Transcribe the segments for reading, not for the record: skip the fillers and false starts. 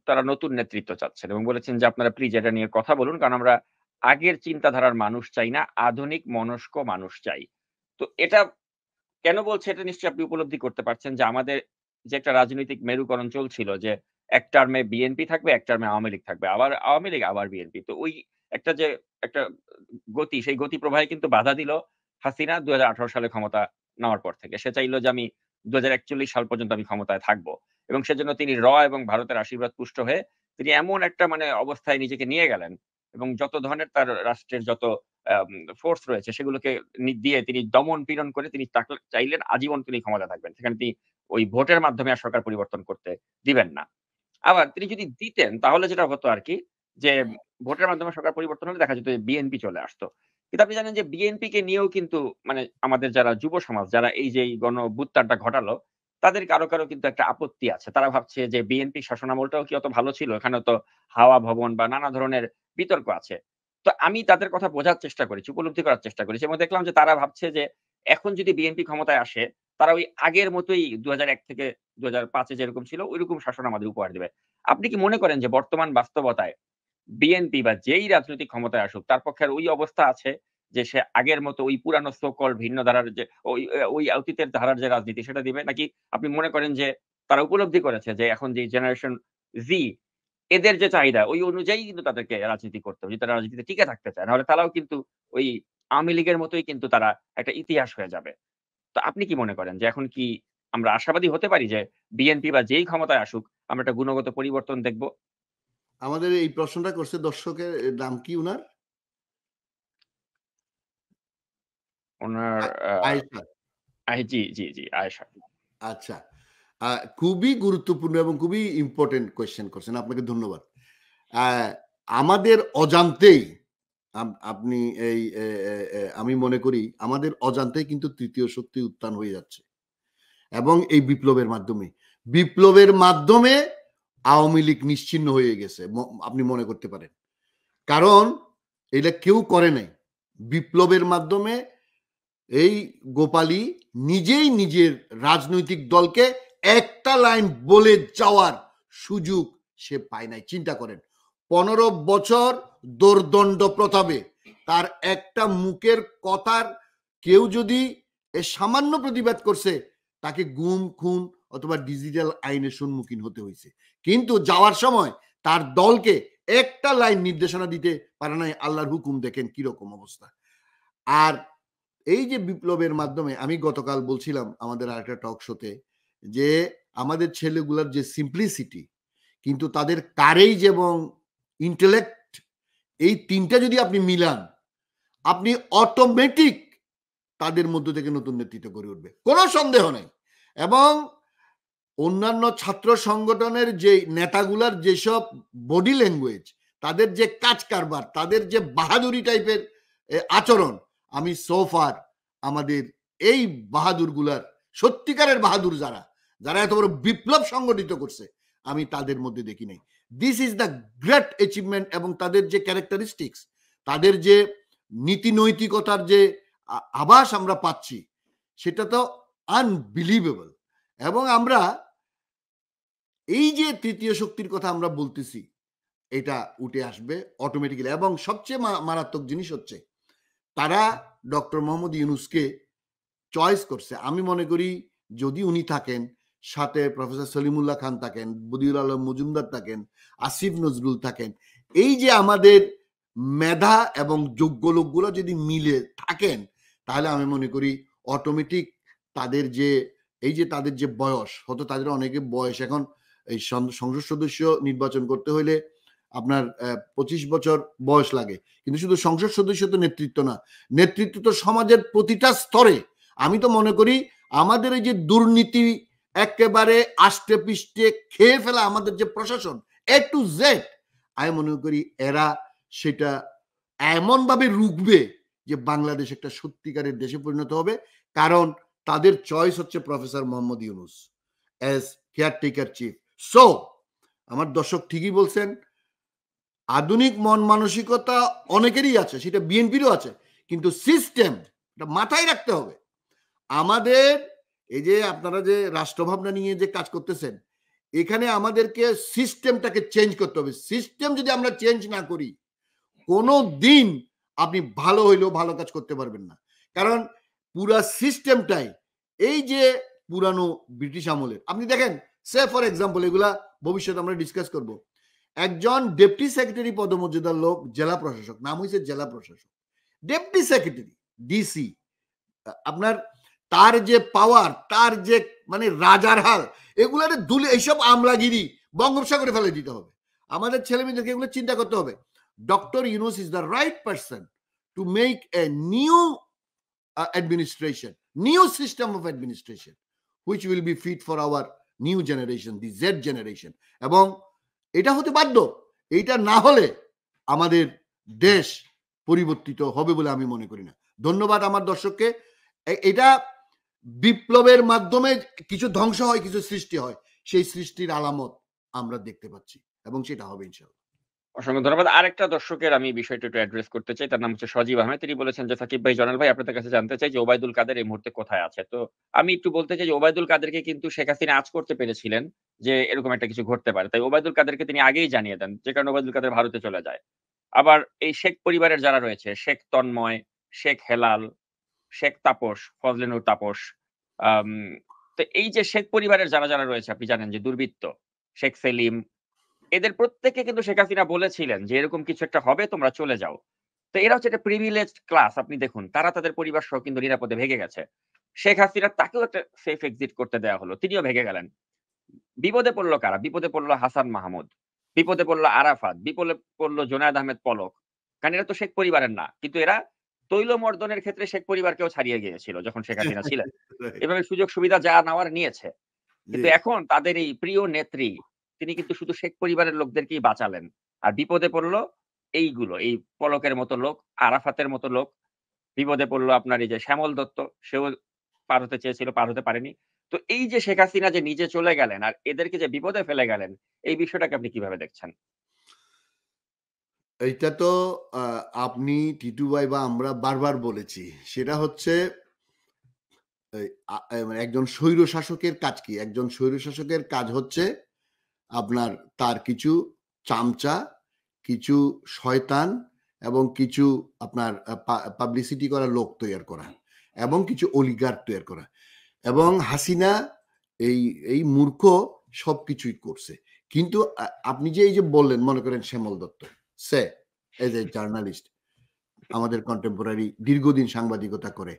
তারা নতুন নেতৃত্ব চাচ্ছেন এবং বলেছেন যে, "আপনারা প্লিজ এটা নিয়ে কথা বলুন। কারণ আমরা আগের চিন্তাধারার মানুষ চাই না, আধুনিক মনস্ক মানুষ চাই।" তো এটা কেন বলছি এটা নিশ্চয়ই আপনি উপলব্ধি করতে পারছেন যে, আমাদের যে একটা রাজনৈতিক মেরুকরণ চলছিল যে, এক টার্মে বিএনপি থাকবে, এক টার্মে আওয়ামী লীগ থাকবে। আবার আওয়ামী লীগ, আবার বিএনপি। তো ওই একটা যে একটা গতি, সেই গতি প্রবাহে কিন্তু বাধা দিল হাসিনা ২০১৮ সালে ক্ষমতা নেওয়ার পর থেকে। সে চাইল যে, আমি ২০৪১ সাল পর্যন্ত আমি ক্ষমতায় থাকবো। এবং সেজন্য তিনি এবং ভারতের আশীর্বাদ পুষ্ট হয়ে তিনি এমন একটা মানে অবস্থায় নিজেকে নিয়ে গেলেন এবং যত ধরনের তার রাষ্ট্রের যত আম ফোর্স রয়েছে সেগুলোকে দিয়ে তিনি দমন-পীড়ন করে তিনি চাইলেন আজীবন তিনি ক্ষমতায় থাকবেন। সেখানে তিনি ওই ভোটের মাধ্যমে আর সরকার পরিবর্তন করতে দিবেন না। আবার তিনি যদি দিতেন তাহলে যেটা হতো আরকি যে ভোটের মাধ্যমে সরকার পরিবর্তন হলে দেখা যেত যে বিএনপি চলে আসতো। কিন্তু আপনি জানেন যে বিএনপিকে নিয়েও কিন্তু মানে আমাদের যারা যুব সমাজ যারা এই যে এই গণ-অভ্যুত্থানটা ঘটালো, তাদের কারো কিন্তু একটা আপত্তি আছে। তারা ভাবছে যে বিএনপি শাসনামলটাও কি অত ভালো ছিল? এখানেও তো হাওয়া ভবন বা নানা ধরনের বিতর্ক আছে। তো আমি তাদের কথা বোঝার চেষ্টা করেছি, উপলব্ধি করার চেষ্টা করেছি এবং দেখলাম যে তারা ভাবছে যে এখন যদি বিএনপি ক্ষমতায় আসে, তারা ওই আগের মতোই ২০০১ থেকে ২০০৫ এ যেরকম ছিল ঐরকম শাসন আমাদের উপহার দিবে। আপনি কি মনে করেন যে বর্তমান বাস্তবতায় বিএনপি বা যেই রাজনৈতিক ক্ষমতায় আসুক তার পক্ষে আর ওই অবস্থা আছে যে সে আগের মতো ওই পুরানো সো কল্ড ভিন্ন ধারার যে ওই অতীতের ধারার যে রাজনীতি সেটা দিবে? নাকি আপনি মনে করেন যে তারা উপলব্ধি করেছে যে এখন যে জেনারেশন জি এদের যে চাহিদা ওই অনুযায়ী কিন্তু তাদেরকে রাজনীতি করতে হবে। যদি তারা রাজনীতিতে টিকে থাকতে চায়। নাহলে তারাও কিন্তু ওই আওয়ামী লীগের মতোই কিন্তু তারা একটা ইতিহাস হয়ে যাবে। তো আপনি কি মনে করেন যে এখন কি আমরা আশাবাদী হতে পারি যে বিএনপি বা যেই ক্ষমতায় আসুক আমরা একটা গুণগত পরিবর্তন দেখব? আমাদের এই প্রশ্নটা করছে দর্শকের নাম কি উনার? উনার আ আয়েশা। জি, আয়েশা। আচ্ছা। আ খুবই গুরুত্বপূর্ণ এবং খুবই ইম্পোর্টেন্ট কোয়েশ্চেন করছেন। আপনাকে ধন্যবাদ। আ আমাদের অজান্তেই আপনি এই এ এ এ আমি মনে করি আমাদের অজান্তেই কিন্তু ৩য় শক্তি উত্থান হয়ে যাচ্ছে এবং এই বিপ্লবের মাধ্যমে। বিপ্লবের মাধ্যমে আওয়ামী লীগ নিশ্চিহ্ন হয়ে গেছে। আপনি মনে করতে পারেন। কারণ এটা কেউ করে নাই। বিপ্লবের মাধ্যমে এই গোপালী নিজেই নিজের রাজনৈতিক দলকে একটা লাইন বলে যাওয়ার সুযোগ সে পায় নাই। চিন্তা করেন। ১৫ বছর দোর্দণ্ড প্রতাপে তার একটা মুখের কথার কেউ যদি সামান্য প্রতিবাদ করছে, তাকে গুম, খুন অথবা ডিজিটাল আইনের সম্মুখীন হতে হইছে। কিন্তু যাওয়ার সময় তার দলকে একটা লাইন নির্দেশনা দিতে পারে নাই। আল্লাহর হুকুম দেখেন কিরকম অবস্থা। আর এই যে বিপ্লবের মাধ্যমে আমি গতকাল বলছিলাম আমাদের আরেকটা টক শোতে যে আমাদের ছেলেগুলার যে সিম্পলিসিটি কিন্তু তাদের কারেজ এবং ইন্টেলেক্ট এই ৩ টা যদি আপনি মিলান, আপনি অটোমেটিক তাদের মধ্য থেকে নতুন নেতৃত্ব গড়ে উঠবে। কোন সন্দেহ নেই। এবং অন্যান্য ছাত্র সংগঠনের যে নেতাগুলার যেসব বডি ল্যাঙ্গুয়েজ, তাদের যে কাজ কারবার, তাদের যে বাহাদুরি টাইপের আচরণ, আমি সো ফার আমাদের এই বাহাদুরগুলার সত্যিকারের বাহাদুর যারা, যারা এত বড় বিপ্লব সংগঠিত করছে, আমি তাদের মধ্যে দেখি নাই। This is the great achievement এবং তাদের যে ক্যারেক্টারিস্টিক্স, তাদের যে নীতি নৈতিকতার যে আভাস আমরা পাচ্ছি, সেটা তো আনবিলিভেবল। এবং আমরা এই যে তৃতীয় শক্তির কথা আমরা বলতেছি, এটা উঠে আসবে অটোমেটিক্যালি এবং সবচেয়ে মারাত্মক জিনিস হচ্ছে তারা ডক্টর মোহাম্মদ ইউনুসকে চয়েস করছে। আমি মনে করি যদি উনি থাকেন, সাথে প্রফেসর সলিমুল্লাহ খান থাকেন, বদিউল আলম মজুমদার থাকেন, আসিফ নজরুল থাকেন, এই যে আমাদের মেধা এবং যোগ্য লোকগুলো যদি মিলে থাকেন, তাহলে আমি মনে করি অটোমেটিক তাদের যে এই যে তাদের যে বয়স, হয়তো তাদের অনেকে বয়স এখন এই সংসদ সদস্য নির্বাচন করতে হইলে আপনার ২৫ বছর বয়স লাগে। কিন্তু শুধু সংসদ সদস্য তো নেতৃত্ব না। নেতৃত্ব তো সমাজের প্রতিটা স্তরে। আমি তো মনে করি আমাদের এই যে দুর্নীতি একেবারে আষ্টে পৃষ্ঠে খেয়ে ফেলা আমাদের যে প্রশাসন A to Z, আমি মনে করি এরা সেটা এমনভাবে রুখবে যে বাংলাদেশ একটা সত্যিকারের দেশে পরিণত হবে। কারণ তাদের চয়েস হচ্ছে professor Mohammad Yunus as caretaker chief. So আমার দর্শক ঠিকই বলছেন, আধুনিক মন মানসিকতা অনেকেরই আছে, সেটা বিএনপিরও আছে, কিন্তু সিস্টেম এটা মাথায় রাখতে হবে। আমাদের এই যে আপনারা যে রাষ্ট্রভাবনা নিয়ে যে কাজ করতেছেন, এখানে আমাদেরকে সিস্টেমটাকে চেঞ্জ করতে হবে। সিস্টেম যদি আমরা চেঞ্জ না করি, কোনো দিন আপনি ভালো হইলেও ভালো কাজ করতে পারবেন না। কারণ পুরা সিস্টেমটাই এই যে পুরানো ব্রিটিশ আমলের, আপনি দেখেন, সে ফর এক্সাম্পল, এগুলা ভবিষ্যতে আমরা ডিসকাস করব। একজন ডেপুটি সেক্রেটারি পদমর্যাদার লোক, জেলা প্রশাসক, নাম হয়েছে জেলা প্রশাসক, ডেপুটি সেক্রেটারি, ডিসি, আপনার তার যে পাওয়ার, তার যে মানে রাজার হাল, এগুলার দুলে এইসব আমলাগিরি বঙ্গোপসাগরে ফেলে দিতে হবে। আমাদের ছেলে মেয়েদেরকে এগুলো চিন্তা করতে হবে। Doctor Yunus is the right person to make a new administration, new system of administration, which will be fit for our new generation, the Z generation. এবং এটা হতে বাধ্য। এইটা না হলে আমাদের দেশ পরিবর্তিত হবে বলে আমি মনে করি না। ধন্যবাদ আমার দর্শককে। এটা বিপ্লবের মাধ্যমে কিছু ধ্বংস হয়, কিছু সৃষ্টি হয়, সেই সৃষ্টির আলামত আমরা দেখতে পাচ্ছি এবং সেটা হবে ইনশাআল্লাহ। অসংখ্য ধন্যবাদ। আরেকটা দর্শকের আমি বিষয়টা একটু অ্যাড্রেস করতে চাই। তার নাম হচ্ছে সজীব আহমেদ। তিনি বলেছেন যে, "সাকিব ভাই, জনাল ভাই, আপনাদের কাছে জানতে চাই যে ওবায়দুল কাদের এই মুহূর্তে কোথায় আছে?" তো আমি একটু বলতে চাই যে ওবায়দুল কাদেরকে কিন্তু শেখ হাসিনা আঁচ করতে পেরেছিলেন যে এরকম একটা কিছু ঘটতে পারে। তাই ওবায়দুল কাদেরকে তিনি আগেই জানিয়ে দেন। যে কারণে ওবায়দুল কাদের ভারতে চলে যায়। আবার এই শেখ পরিবারের যারা রয়েছে, শেখ তন্ময়, শেখ হেলাল, শেখ তাপস, ফজলে নূর তাপস, আম তো এই যে শেখ পরিবারের যারা রয়েছে, আপনি জানেন যে দুর্বৃত্ত, শেখ সেলিম, এদের প্রত্যেককে কিন্তু শেখ হাসিনা বলেছিলেন যে, "এরকম কিছু একটা হবে, তোমরা চলে যাও।" তো এরা হচ্ছে একটা প্রিভিলেজড ক্লাস। আপনি দেখুন, তারা তাদের পরিবার সহ কিন্তু নিরাপদে ভেগে গেছে। শেখ হাসিনা, তাকেও একটা সেফ এক্সিট করতে দেয়া হলো। তিনিও ভেগে গেলেন। বিপদে পড়ল কারা? বিপদে পড়ল হাসান মাহমুদ, বিপদে পড়ল আরাফাত, বিপদে পড়ল জুনায়েদ আহমেদ পলক। কারণ এরা তো শেখ পরিবারের না। কিন্তু এরা তৈল মর্দনের ক্ষেত্রে শেখ পরিবারকেও ছাড়িয়ে গিয়েছিল যখন শেখ হাসিনা ছিলেন। এভাবে সুযোগ সুবিধা যা নেওয়ার নিয়েছে। জি। কিন্তু এখন তাদের এই প্রিয় নেত্রী, তিনি কিন্তু শুধু শেখ পরিবারের লোকদেরকেই বাঁচালেন। আর বিপদে পড়ল এইগুলো, এই পলকের মতো লোক, আরাফাতের মতো লোক। বিপদে পড়ল আপনার এই যে শ্যামল দত্ত, সেও পার হতে চেয়েছিল, পার হতে পারেনি। তো এই যে শেখ হাসিনা যে নিজে চলে গেলেন আর এদেরকে যে বিপদে ফেলে গেলেন, এই বিষয়টাকে আপনি কিভাবে দেখছেন? এইটা তো আ আপনি, টিটু ভাই বা আমরা বারবার বলেছি। সেটা হচ্ছে এই মানে একজন স্বৈরশাসকের কাজ কি? একজন স্বৈরশাসকের কাজ হচ্ছে আপনার তার কিছু চামচা, কিছু শয়তান এবং কিছু আপনার পাবলিসিটি করা লোক তৈয়ার করা এবং কিছু অলিগার্ক তৈয়ার করা। এবং হাসিনা এই এই মূর্খ সবকিছুই করছে। কিন্তু আপনি যে এই যে বললেন, মনে করেন শ্যামল দত্ত, সে এজ এ জার্নালিস্ট, আমাদের কন্টেম্পোরারি, দীর্ঘদিন সাংবাদিকতা করে।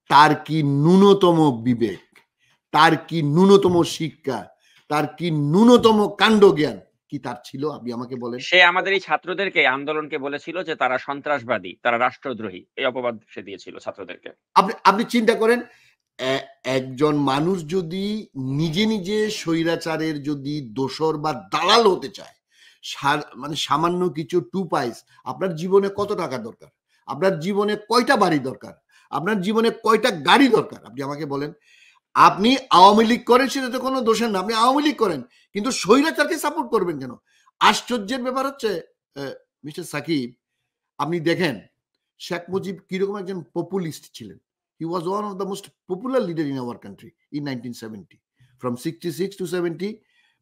তার কি ন্যূনতম বিবেক, তার কি ন্যূনতম শিক্ষা, তার কি ন্যূনতম কাণ্ডজ্ঞান কি তার ছিল? আপনি আমাকে বলেন। সে আমাদের এই ছাত্রদেরকে, আন্দোলনকে বলেছিল যে তারা সন্ত্রাসবাদী, তারা রাষ্ট্রদ্রোহী। এই অপবাদ সে দিয়েছিল ছাত্রদেরকে। আপনি আপনি চিন্তা করেন, একজন মানুষ যদি নিজে স্বৈরাচারের যদি দোসর বা দালাল হতে চায়, মানে সামান্য কিছু 2 পাইস, আপনার জীবনে কত টাকা দরকার? আপনার জীবনে কয়টা বাড়ি দরকার? আপনার জীবনে কয়টা গাড়ি দরকার? আপনি আমাকে বলেন। আপনি আওয়ামী লীগ করেন, সেটা তো কোনো দোষের না। আপনি আওয়ামী লীগ করেন, কিন্তু স্বৈরাচারকে সাপোর্ট করবেন কেন? আশ্চর্যের ব্যাপার হচ্ছে, মিস্টার সাকিব, আপনি দেখেন শেখ মুজিব কিরকম একজন পপুলিস্ট ছিলেন। He was one of the most popular leader in our country in 1970. From 66 to 70,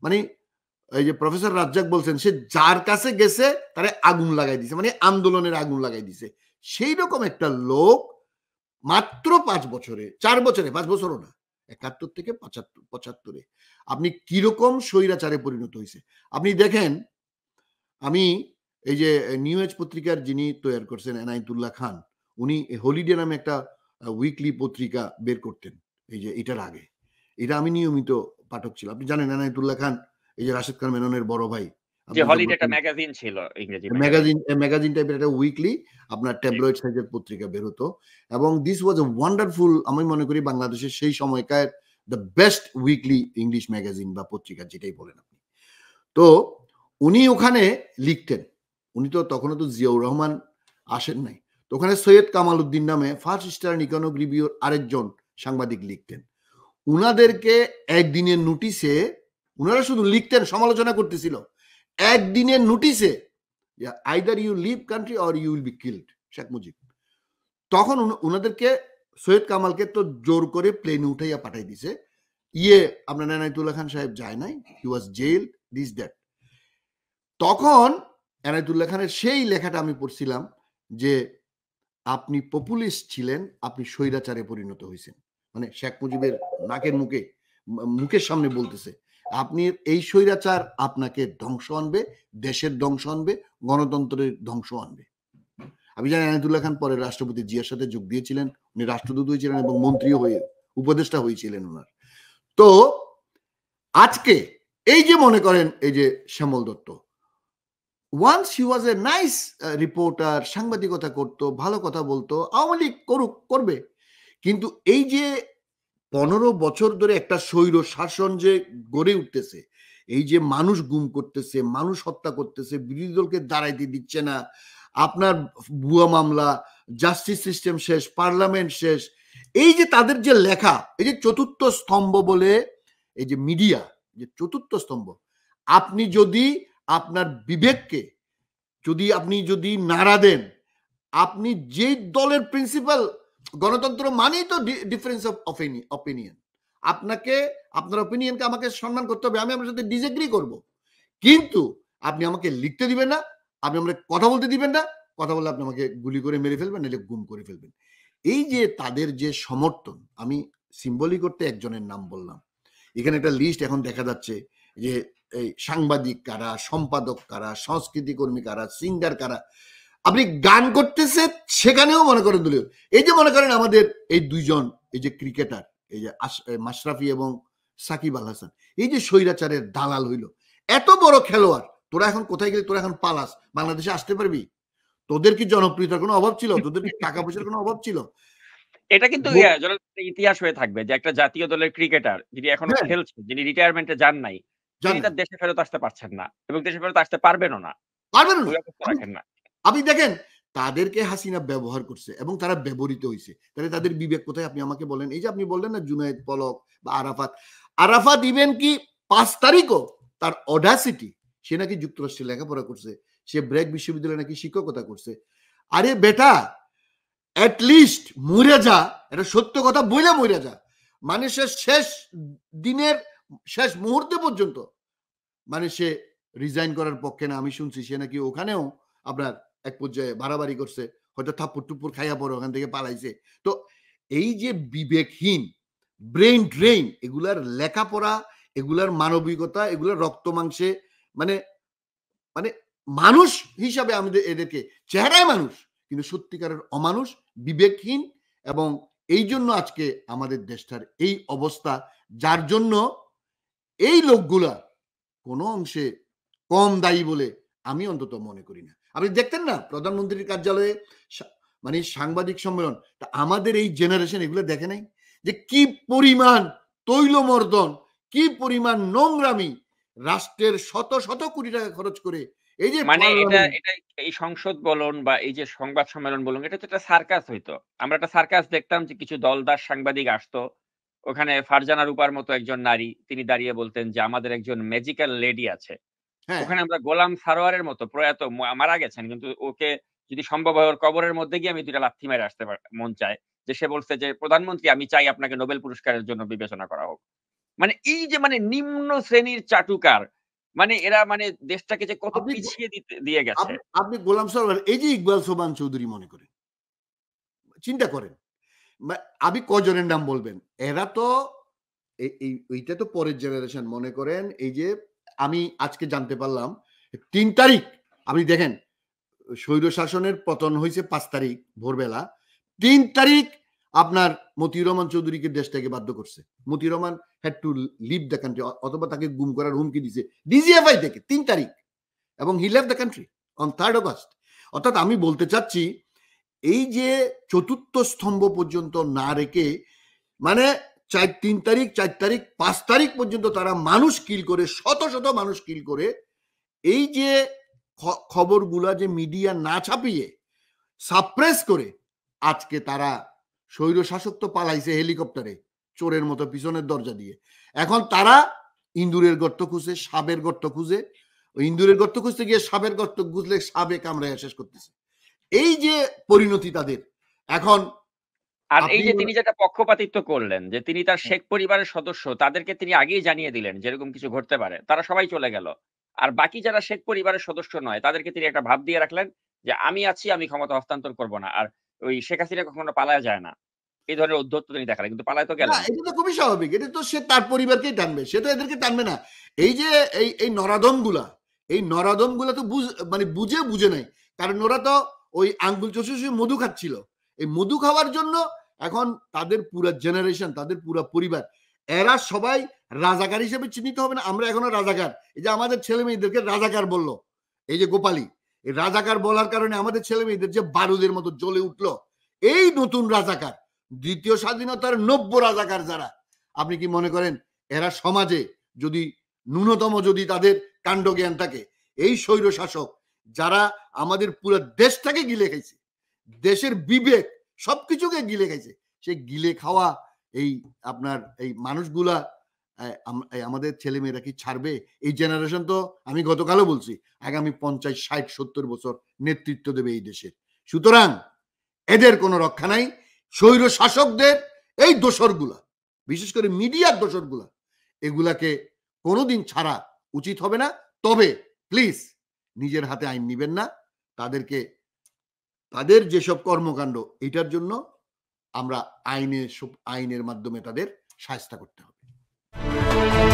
মানে এই যে প্রফেসর রাজ্জাক বলছেন, সে যার কাছে গেছে তারে আগুন লাগাই দিছে, মানে আন্দোলনের আগুন লাগাই দিছে। সেই রকম একটা লোক মাত্র 5 বছরে, 4 বছরে, 5 বছরও না, ৭১ থেকে ৭৫ এ আপনি কিরকম স্বৈরাচারে পরিণত হইছে। আপনি দেখেন, আমি এই যে নিউ এজ পত্রিকার যিনি তৈয়ার করছেন, এনায়েতুল্লাহ খান, উনি হলিডে নামে একটা উইকলি পত্রিকা বের করতেন এই যে এটার আগে। এটা আমি নিয়মিত পাঠক ছিলাম। আপনি জানেন এনায়েতুল্লাহ খান এই যে রাশেদ খান মেননের বড় ভাই। যে আপনাদের হলিডে একটা ম্যাগাজিন ছিল, ইংরেজি ম্যাগাজিন। ম্যাগাজিন, ম্যাগাজিন টাইপের একটা উইকলি আপনার জি। ট্যাবলয়েড সাইজের পত্রিকা বের হতো। এবং দিস ওয়াজ এ ওয়ান্ডারফুল, আমি মনে করি বাংলাদেশের সেই সময়কার the best weekly English magazine বা পত্রিকা, যেটাই বলেন আপনি। তো উনি ওখানে লিখতেন। উনি তো তখনও তো জিয়াউর রহমান আসেন নাই। তো ওখানে সৈয়দ কামাল উদ্দিন নামে ফার্স্ট ইস্টার্ন ইকোনমিক রিভিউর আরেকজন সাংবাদিক লিখতেন। উনাদেরকে একদিনের নোটিশে, উনারা শুধু লিখতেন, সমালোচনা করতেছিল। একদিনের নোটিশে either you leave country or you will be killed, Sheikh Mujib. তখন উনাদেরকে, সৈয়দ কামালকে তো জোর করে প্লেনে উঠাইয়া পাঠাই দিছে। আপনার এনায়েতুল্লাহ খান সাহেব যায় নাই, হি ওয়াজ জেল, দিস দ্যাট। তখন এনায়েতুল্লাহ খানের সেই লেখাটা আমি পড়ছিলাম যে আপনি পপুলিস্ট ছিলেন, আপনি স্বৈরাচারে পরিণত হয়েছেন। মানে শেখ মুজিবের নাকের মুখের সামনে বলতেছে, আপনি এই স্বৈরাচার আপনাকে ধ্বংস আনবে, দেশের ধ্বংস আনবে, গণতন্ত্রের ধ্বংস আনবে। আমি জানি এনায়েতুল্লাহ খান পরে রাষ্ট্রপতি জিয়ার সাথে যোগ দিয়েছিলেন, উনি রাষ্ট্রদূত হয়েছিলেন এবং মন্ত্রীও হয়ে উপদেষ্টা হয়েছিলেন ওনার। তো আজকে এই যে মনে করেন এই যে Shyamal Dutta, once he was a nice reporter, সাংবাদিকতা করতো, ভালো কথা বলতো, আওয়ামী লীগ করবে, কিন্তু এই যে 15 বছর ধরে একটা স্বৈর শাসন যে গড়ে উঠতেছে, এই যে মানুষ গুম করতেছে, মানুষ হত্যা করতেছে, বিরোধী দলকে দাঁড়াইতে দিচ্ছে না, আপনার ভুয়া মামলা, জাস্টিস সিস্টেম শেষ, পার্লামেন্ট শেষ, এই যে তাদের যে লেখা, এই যে চতুর্থ স্তম্ভ বলে এই যে মিডিয়া, যে চতুর্থ স্তম্ভ, আপনি যদি আপনার বিবেককে আপনি যদি নাড়া দেন, আপনি যে দলের প্রিন্সিপাল, গণতন্ত্র মানেই তো ডিফারেন্স অফ অপিনিয়ন, আপনাকে আপনার অপিনিয়নকে আমাকে সম্মান করতে হবে, আমি আপনার সাথে ডিসএগ্রি করব, কিন্তু আপনি আমাকে লিখতে দিবেন না, আপনি আমাকে কথা বলতে দিবেন না, কথা বললে আপনি আমাকে গুলি করে মেরে ফেলবেন, নাহলে গুম করে ফেলবেন। এই যে তাদের যে সমর্থন, আমি সিম্বলিক করতে একজনের নাম বললাম, এখানে একটা লিস্ট এখন দেখা যাচ্ছে যে এই সাংবাদিক কারা, সম্পাদক কারা, সংস্কৃতি কর্মী কারা, সিঙ্গার কারা, আপনি গান করতেছে সেখানেও মনে করেন দলীয়। এই যে মনে করেন আমাদের এই দুইজন এই যে ক্রিকেটার, এই যে মাশরাফি এবং সাকিব আল হাসান, এই যে স্বৈরাচারের দালাল হইল, এত বড় খেলোয়াড়, তোরা এখন কোথায় গেলি, তোরা এখন পালাস, বাংলাদেশে আসতে পারবি? তোদের কি জনপ্রিয়তার কোনো অভাব ছিল? তোদের কি টাকা পয়সার কোনো অভাব ছিল? এটা কিন্তু ইতিহাস হয়ে থাকবে যে একটা জাতীয় দলের ক্রিকেটার যিনি এখনো হ্যাঁ, খেলছেন, যিনি রিটায়ারমেন্টে যান নাই, তিনি জানেন তার দেশে ফেরত আসতে পারছেন না এবং দেশে ফেরত আসতে পারবেনও না। পারবেন না। ওই অবস্থা রাখেন না। আপনি দেখেন তাদেরকে হাসিনা ব্যবহার করছে এবং তারা ব্যবহৃত হয়েছে, তাহলে তাদের বিবেক কোথায়? আপনি আমাকে বলেন। এই যে আপনি বললেন না জুনায়েদ পলক বা আরাফাত ইভেন কি 5 তারিখও তার অডাসিটি, সে নাকি যুক্তরাষ্ট্রে লেখাপড়া করছে, সে ব্র্যাক বিশ্ববিদ্যালয়ে নাকি শিক্ষকতা করছে। আরে বেটা, অ্যাটলিস্ট মরে যা, এটা সত্য কথা বইলে মরে যা, মানুষের শেষ দিনের শেষ মুহূর্তে পর্যন্ত মানে সে রিজাইন করার পক্ষে না। আমি শুনছি সে নাকি ওখানেও আপনার এক পর্যায়ে বাড়াবাড়ি করছে, হয়তো থাপ্পড় টুপ্পড় খাইয়া পরে ওখান থেকে পালাইছে। তো এই যে বিবেকহীন, ব্রেইন ড্রেইন, এগুলার লেখাপড়া, এগুলার মানবিকতা, এগুলার রক্ত মাংসে মানে মানে মানুষ হিসাবে আমাদের এদেরকে চেহারায় মানুষ, কিন্তু সত্যিকারের অমানুষ, বিবেকহীন, এবং এই জন্য আজকে আমাদের দেশটার এই অবস্থা, যার জন্য এই লোকগুলা কোনো অংশে কম দায়ী বলে আমি অন্তত মনে করি না। আপনি দেখতেন না প্রধানমন্ত্রীর কার্যালয়ে মানে সাংবাদিক সম্মেলন, তা আমাদের এই জেনারেশন এগুলো দেখে নাই যে কি পরিমাণ তৈলমর্দন, কি পরিমাণ নোংরামি, রাষ্ট্রের শত শত কোটি টাকা খরচ করে এই যে মানে এটা পার্লামেন্ট। এটা এই সংসদ বলুন বা এই যে সংবাদ সম্মেলন বলুন, এটা তো একটা সার্কাস হইতো। আমরা একটা সার্কাস দেখতাম যে কিছু দলদার সাংবাদিক আসতো। ওখানে ফারজানা রূপার মতো একজন নারী, তিনি দাঁড়িয়ে বলতেন যে আমাদের একজন ম্যাজিক্যাল লেডি আছে। হ্যাঁ, ওখানে আমরা গোলাম সারোয়ারের মতো প্রয়াত মারা গেছেন। কিন্তু ওকে যদি সম্ভব হয় ওর কবরের মধ্যে গিয়ে আমি ২ টা লাথি মেরে আসতে মন চায়। যে সে বলছে যে, "প্রধানমন্ত্রী আমি চাই আপনাকে নোবেল পুরস্কারের জন্য বিবেচনা করা হোক।" মানে এই যে মানে নিম্ন শ্রেণীর চাটুকার, মানে এরা মানে দেশটাকে যে কত আপনি পিছিয়ে দিয়ে গেছে। আপনি আপনি গোলাম সরোয়ার, এই যে ইকবাল সোবহান চৌধুরী মনে করেন, চিন্তা করেন, আপনি কজনের নাম বলবেন? এরা তো এইটা তো পরের জেনারেশন। মনে করেন এই যে আমি আজকে জানতে পারলাম ৩ তারিখ, আপনি দেখেন স্বৈর শাসনের পতন হয়েছে ৫ তারিখ ভোরবেলা, ৩ তারিখ আপনার মতিউর রহমান চৌধুরীকে দেশ থেকে বাধ্য করছে। Motiur Rahman had to leave the country, অথবা তাকে গুম করার হুমকি দিছে ডিজিএফআই থেকে ৩ তারিখ, এবং he left the country on 3rd August. অর্থাৎ আমি বলতে চাচ্ছি এই যে চতুর্থ স্তম্ভ পর্যন্ত না রেখে, মানে ৩ তারিখ, ৪ তারিখ, ৫ তারিখ পর্যন্ত তারা মানুষ কিল করে, শত শত মানুষ কিল করে, এই যে খবরগুলা যে মিডিয়া না ছাপিয়ে সাপ্রেস করে, আজকে তারা স্বৈর শাসক তো পালাইছে হেলিকপ্টারে চোরের মতো পিছনের দরজা দিয়ে, এখন তারা ইন্দুরের গর্ত খুঁজে, সাপের গর্ত খুঁজে, ওই ইন্দুরের গর্ত খুঁজতে গিয়ে সাপের গর্ত খুঁজলে সাপে কামড়ায় শেষ করতেছে। এই যে পরিণতি তাদের, এখন আর এই আপনি যে তিনি যেটা পক্ষপাতিত্ব করলেন যে তিনি তার শেখ পরিবারের সদস্য তাদেরকে তিনি আগেই জানিয়ে দিলেন যে এরকম কিছু ঘটতে পারে। তারা সবাই চলে গেল। আর বাকি যারা শেখ পরিবারের সদস্য নয় তাদেরকে তিনি একটা ভাব দিয়ে রাখলেন যে আমি আছি, আমি ক্ষমতা হস্তান্তর করব না। আর ওই শেখ হাসিনা কখনো পালায়া যায় না। এই ধরনের ঔদ্ধত্য তিনি দেখালেন। কিন্তু পালায় তো না, গেলেন। এটা তো খুবই স্বাভাবিক। এটা তো সে তার পরিবারকেই টানবে। সে তো এদেরকে টানবে না। এই যে এই নরাধমগুলা, এই নরাধমগুলা তো মানে বুঝে নাই। কারণ ওরা তো ওই আঙ্গুল চষে মধু খাচ্ছিল। এই মধু খাওয়ার জন্য এখন তাদের পুরা জেনারেশন, তাদের পুরা পরিবার, এরা সবাই রাজাকার হিসেবে চিহ্নিত হবে না? আমরা এখনো রাজাকার। এই যে আমাদের ছেলে-মেয়েদেরকে রাজাকার বলল। এই যে গোপালী, এই রাজাকার বলার কারণে আমাদের ছেলে-মেয়েদের যে বারুদের মতো জ্বলে উঠল। এই নতুন রাজাকার। দ্বিতীয় স্বাধীনতার নব্য রাজাকার যারা, আপনি কি মনে করেন এরা সমাজে যদি ন্যূনতম যদি তাদের কাণ্ডজ্ঞান থাকে, এই স্বৈর শাসক যারা আমাদের পুরো দেশটাকে গিলে খাইছে, দেশের বিবেক সবকিছুকে গিলে খাইছে, সেই গিলে খাওয়া এই আপনার এই মানুষগুলা আমাদের ছেলে মেয়েরা কি ছাড়বে? এই জেনারেশন তো আমি গতকালও বলছি আগামী 50, 60, 70 বছর নেতৃত্ব দেবে এই দেশের। সুতরাং এদের কোনো রক্ষা নাই। স্বৈর শাসকদের এই দোসরগুলা, বিশেষ করে মিডিয়ার দোসরগুলা, এগুলাকে কোনোদিন ছাড়া উচিত হবে না। তবে প্লিজ নিজের হাতে আইন নিবেন না। তাদেরকে তাদের যেসব কর্মকাণ্ড এটার জন্য আমরা আইনের মাধ্যমে তাদের শায়েস্তা করতে হবে।